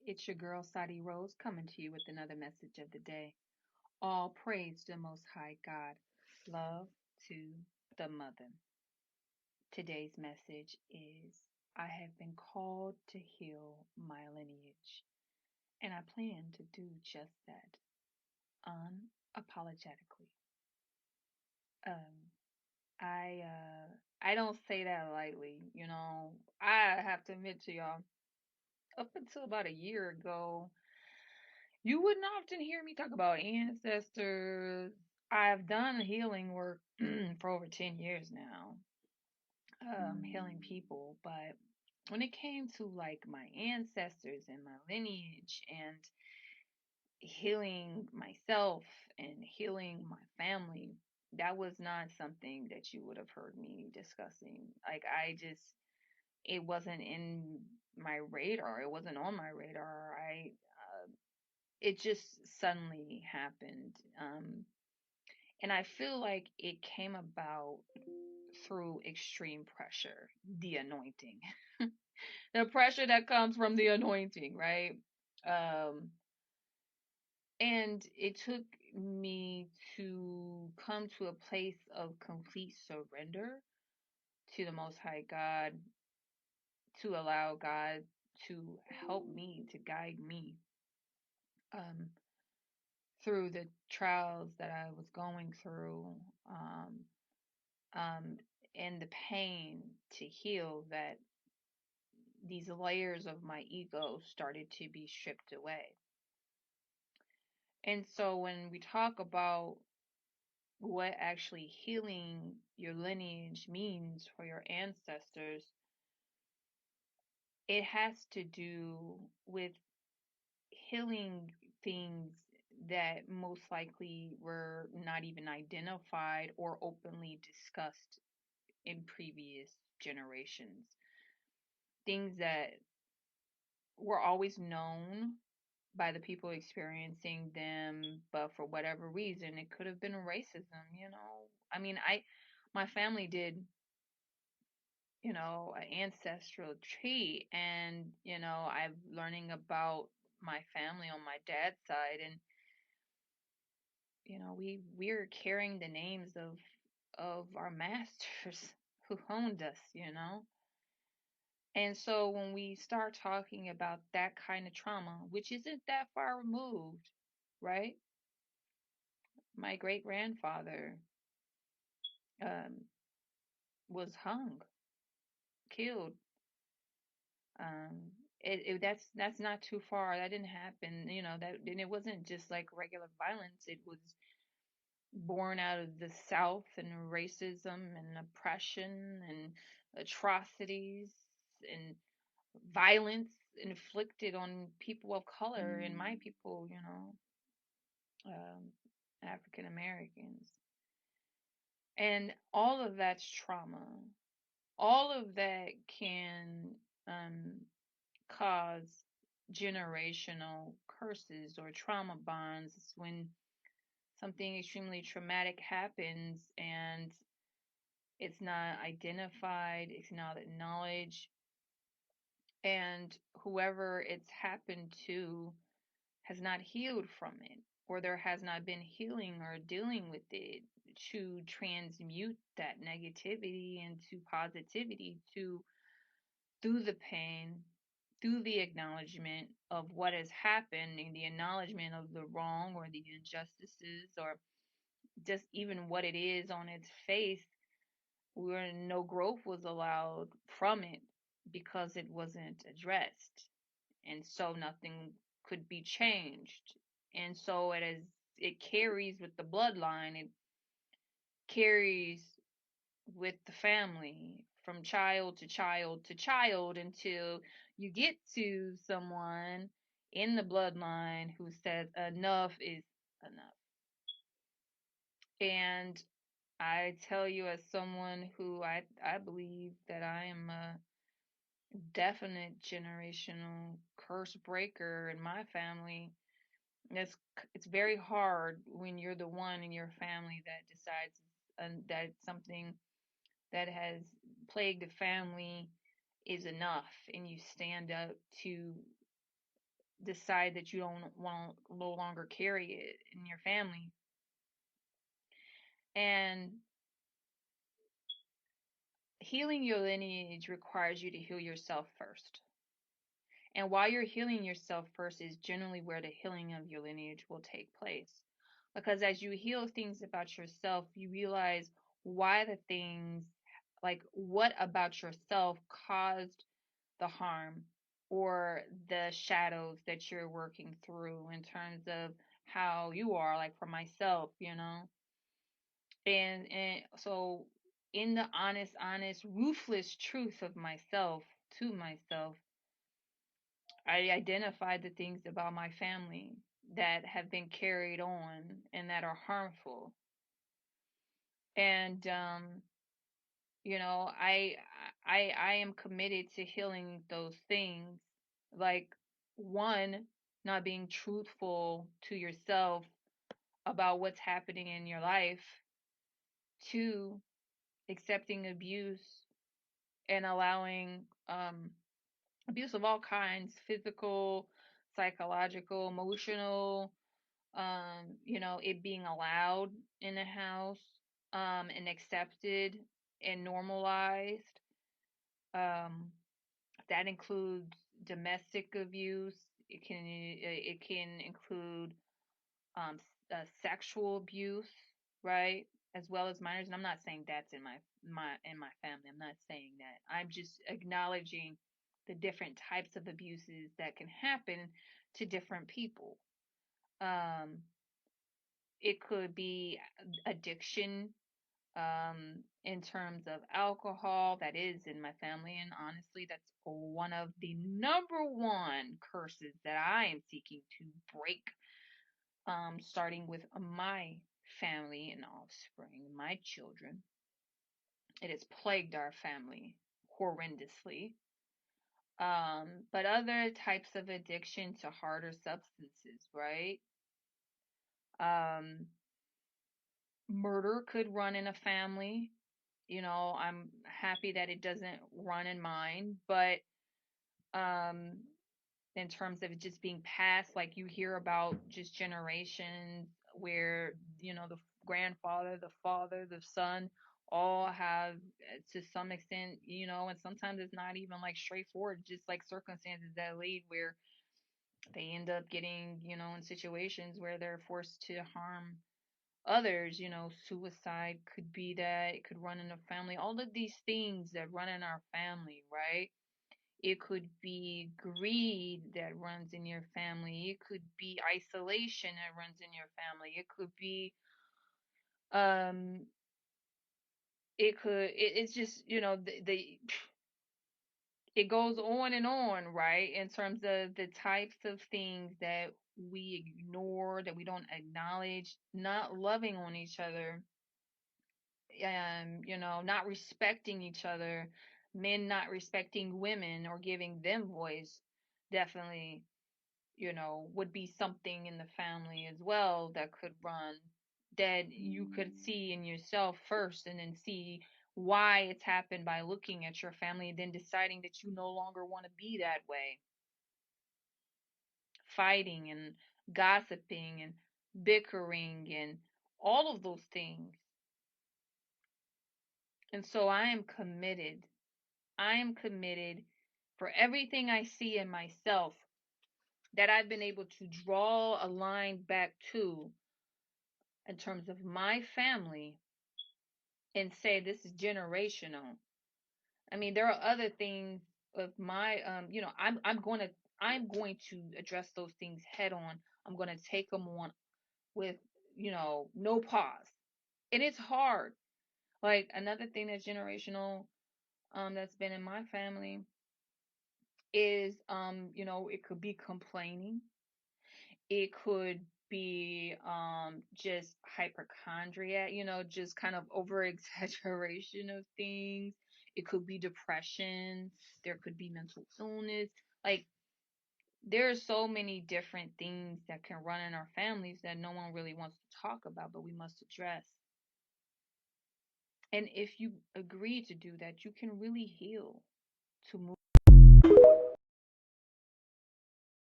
It's your girl, Sadi Rose, coming to you with another message of the day. All praise to the Most High God. Love to the Mother. Today's message is I have been called to heal my lineage, and I plan to do just that unapologetically. Um, I don't say that lightly, I have to admit to y'all, up until about a year ago, you wouldn't often hear me talk about ancestors. I've done healing work for over 10 years now, healing people. But when it came to like my ancestors and my lineage and healing myself and healing my family, that was not something that you would have heard me discussing. It wasn't in my radar. It wasn't on my radar. It just suddenly happened. And I feel like it came about through extreme pressure, the anointing, the pressure that comes from the anointing, right? Um, and it took me to come to a place of complete surrender to the Most High God, to allow God to help me, to guide me um, through the trials that I was going through. Um, and the pain to heal, that these layers of my ego started to be stripped away. And so when we talk about what actually healing your lineage means for your ancestors, it has to do with healing things that most likely were not even identified or openly discussed in previous generations. Things that were always known by the people experiencing them, but for whatever reason, it could have been racism. I mean, my family did, an ancestral tree, and, I'm learning about my family on my dad's side, and, we're carrying the names of our masters who owned us. And so when we start talking about that kind of trauma, which isn't that far removed, right? My great grandfather um, was hung, killed. That's not too far. That didn't happen. And it wasn't just like regular violence. It was born out of the South and racism and oppression and atrocities and violence inflicted on people of color and my people, um, African Americans. And all of that's trauma. All of that can cause generational curses or trauma bonds when something extremely traumatic happens and it's not identified, it's not acknowledged, and whoever it's happened to has not healed from it, or there has not been healing or dealing with it to transmute that negativity into positivity, to through the pain, through the acknowledgement of what has happened and the acknowledgement of the wrong or the injustices or just even what it is on its face, where no growth was allowed from it because it wasn't addressed. And so nothing could be changed. And so it carries with the bloodline, it carries with the family from child to child to child until you get to someone in the bloodline who says enough is enough. And I tell you, as someone who I believe that I am a definite generational curse breaker in my family. It's very hard when you're the one in your family that decides that something that has plagued the family is enough, and you stand up to decide that you don't want no longer carry it in your family. And healing your lineage requires you to heal yourself first. And while you're healing yourself first is generally where the healing of your lineage will take place. Because as you heal things about yourself, you realize why the things, like what about yourself caused the harm or the shadows that you're working through in terms of how you are, like for myself, and so in the honest ruthless truth of myself to myself, I identified the things about my family that have been carried on and that are harmful. And I am committed to healing those things. Like, one, not being truthful to yourself about what's happening in your life. Two, accepting abuse and allowing abuse of all kinds, physical, psychological, emotional, it being allowed in the house, and accepted and normalized. Um, that includes domestic abuse. It can include sexual abuse, right? As well as minors. And I'm not saying that's in my family. I'm not saying that. I'm just acknowledging the different types of abuses that can happen to different people. Um, it could be addiction, in terms of alcohol. That is in my family, and honestly, that's one of the number one curses that I am seeking to break, starting with my family and offspring, my children. It has plagued our family horrendously. But other types of addiction to harder substances, right? Um, Murder could run in a family. I'm happy that it doesn't run in mine, but um, in terms of it just being passed, like you hear about just generations where, the grandfather, the father, the son all have, to some extent, and sometimes it's not even like straightforward, just like circumstances that lead where they end up getting, in situations where they're forced to harm others. Suicide could be that. It could run in a family. All of these things that run in our family, right? It could be greed that runs in your family. It could be isolation that runs in your family. It could be um it's just, the it goes on and on, right? In terms of the types of things that we ignore, that we don't acknowledge, not loving on each other, not respecting each other, men not respecting women or giving them voice, definitely, would be something in the family as well that could run, that you could see in yourself first and then see why it's happened by looking at your family and then deciding that you no longer want to be that way. Fighting and gossiping and bickering and all of those things. And so I am committed for everything I see in myself that I've been able to draw a line back to in terms of my family and say this is generational. I mean, there are other things of my, I'm going to address those things head on. I'm going to take them on with, no pause. And it's hard. Like another thing that's generational, that's been in my family is, it could be complaining. It could be just hypochondria, just kind of over exaggeration of things. It could be depression. There could be mental illness. Like, there are so many different things that can run in our families that no one really wants to talk about, but we must address. And if you agree to do that, you can really heal to move